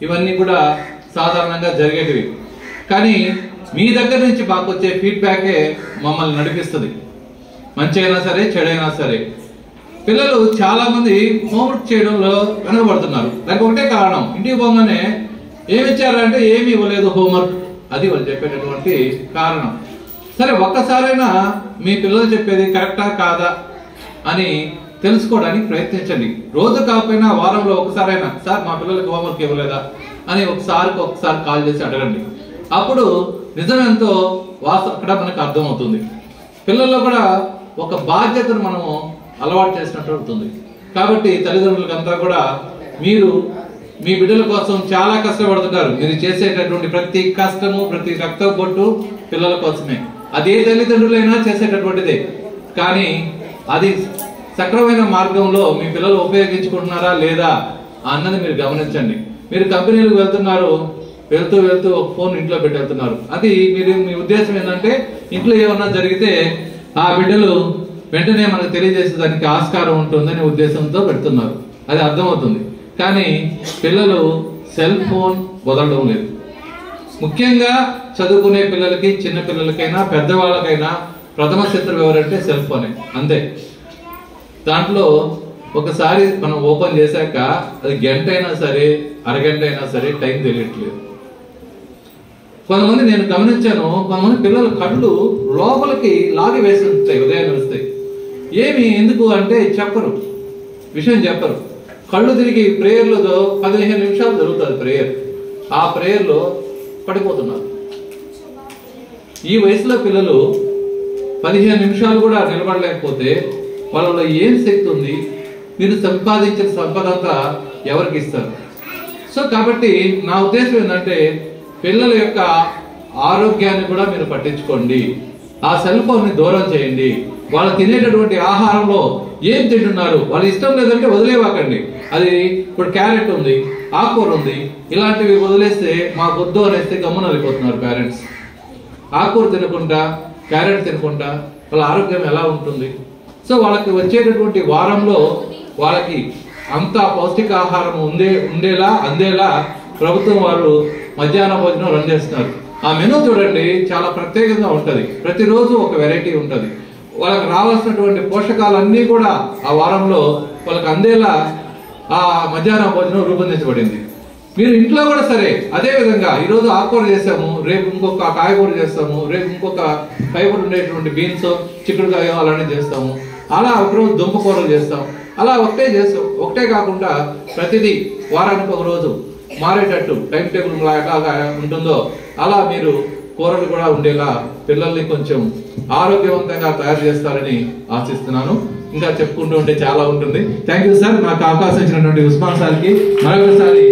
ఇవన్నీ కూడా సాధారణంగా జరిగేటివి. కానీ మీ దగ్గర నుంచి మాకు వచ్చే ఫీడ్బ్యాకే మమ్మల్ని నడిపిస్తుంది. మంచి అయినా సరే, చెడైనా సరే. పిల్లలు చాలా మంది హోంవర్క్ చేయడంలో వెనకబడుతున్నారు. దానికి ఒకటే కారణం, ఇంటికి పోగానే ఏమి ఇచ్చారంటే ఏమి ఇవ్వలేదు హోంవర్క్, అది వాళ్ళు చెప్పేటటువంటి కారణం. సరే, ఒక్కసారైనా మీ పిల్లలు చెప్పేది కరెక్టా కాదా అని తెలుసుకోవడానికి ప్రయత్నించండి. రోజు కాకపోయినా వారంలో ఒకసారైనా, సార్ మా పిల్లలకి హోంవర్క్ ఇవ్వలేదా అని ఒకసారి కాల్ చేసి అడగండి. అప్పుడు నిజమెంతో అక్కడ మనకు అర్థమవుతుంది. పిల్లల్లో కూడా ఒక బాధ్యతను మనము అలవాటు చేసినట్టు అవుతుంది. కాబట్టి తల్లిదండ్రులకంతా కూడా మీరు మీ బిడ్డల కోసం చాలా కష్టపడుతున్నారు. మీరు చేసేటటువంటి ప్రతి కష్టము, ప్రతి రక్త బొట్టు పిల్లల కోసమే. అదే తల్లిదండ్రులైనా చేసేటటువంటిదే. కానీ అది సక్రమైన మార్గంలో మీ పిల్లలు ఉపయోగించుకుంటున్నారా లేదా అన్నది మీరు గమనించండి. మీరు కంపెనీలకు వెళ్తున్నారు, వెళ్తూ ఒక ఫోన్ ఇంట్లో పెట్టి వెళ్తున్నారు. అది మీ ఉద్దేశం ఏంటంటే ఇంట్లో ఏమన్నా జరిగితే ఆ బిడ్డలు వెంటనే మనకు తెలియజేసేదానికి ఆస్కారం ఉంటుందని ఉద్దేశంతో పెడుతున్నారు. అది అర్థమవుతుంది. కానీ పిల్లలు సెల్ ఫోన్ వదలడం లేదు. ముఖ్యంగా చదువుకునే పిల్లలకి, చిన్న పిల్లలకైనా పెద్దవాళ్ళకైనా ప్రథమ శత్రువు ఎవరంటే సెల్ ఫోనే. అంతే. దాంట్లో ఒకసారి మనం ఓపెన్ చేశాక అది గంట అయినా సరే, అరగంట అయినా సరే టైం తెలియట్లేదు. కొంతమంది నేను గమనించాను, కొంతమంది పిల్లల కళ్ళు లోపలికి లాగి వేసి ఉంటాయి, ఉదయాన్నే వస్తాయి. ఎందుకు అంటే చెప్పరు, విషయం చెప్పరు. కళ్ళు తిరిగి ప్రేయర్లో 15 నిమిషాలు జరుగుతుంది ప్రేయర్. ఆ ప్రేయర్లో పడిపోతున్నారు. ఈ వయసులో పిల్లలు 15 నిమిషాలు కూడా నిలబడలేకపోతే వాళ్ళలో ఏం శక్తి ఉంది? మీరు సంపాదించిన సంపద అంతా ఎవరికి ఇస్తారు? సో కాబట్టి నా ఉద్దేశం ఏంటంటే పిల్లల యొక్క ఆరోగ్యాన్ని కూడా మీరు పట్టించుకోండి. ఆ సెల్ ఫోన్ ని దూరం చేయండి. వాళ్ళు తినేటటువంటి ఆహారంలో ఏం తింటున్నారు, వాళ్ళు ఇష్టం లేదంటే వదిలేవాకండి. అది ఇప్పుడు క్యారెట్ ఉంది, ఆకుకూర ఉంది, ఇలాంటివి వదిలేస్తే మా వద్దు అనేస్తే గమ్మున వెళ్ళిపోతున్నారు పేరెంట్స్. ఆకుకూర తినకుండా, క్యారెట్ తినకుండా వాళ్ళ ఆరోగ్యం ఎలా ఉంటుంది? సో వాళ్ళకి వచ్చేటటువంటి వారంలో వాళ్ళకి అంత పౌష్టికాహారం అందేలా ప్రభుత్వం వారు మధ్యాహ్న భోజనం రన్ చేస్తున్నారు. ఆ మెనూ చూడండి, చాలా ప్రత్యేకంగా ఉంటది. ప్రతిరోజు ఒక వెరైటీ ఉంటది. వాళ్ళకి రావాల్సినటువంటి పోషకాలన్నీ కూడా ఆ వారంలో వాళ్ళకి అందేలా ఆ మధ్యాహ్న భోజనం రూపొందించబడింది. మీరు ఇంట్లో కూడా సరే అదే విధంగా ఈరోజు ఆకుకూర చేసాము, రేపు ఇంకొక కాయగూర చేస్తాము, రేపు ఇంకొక ఫైబర్ ఉండేటువంటి బీన్స్, చిక్కుడుకాయ అలాంటివి చేస్తాము. అలా ఒకరోజు దుంప కూరలు చేస్తాం. అలా ఒకటే కాకుండా ప్రతిదీ వారానికి ఒక రోజు మారేటట్టు టైం టేబుల్ ఎలాగా ఉంటుందో అలా మీరు కూరలు కూడా ఉండేలా పిల్లల్ని కొంచెం ఆరోగ్యవంతంగా తయారు చేస్తారని ఆశిస్తున్నాను. ఇంకా చెప్పుకుంటూ ఉంటే చాలా ఉంటుంది. Thank you sir. నాకు అవకాశం ఇచ్చినటువంటి ఉస్మాన్ సార్కి మరొకసారి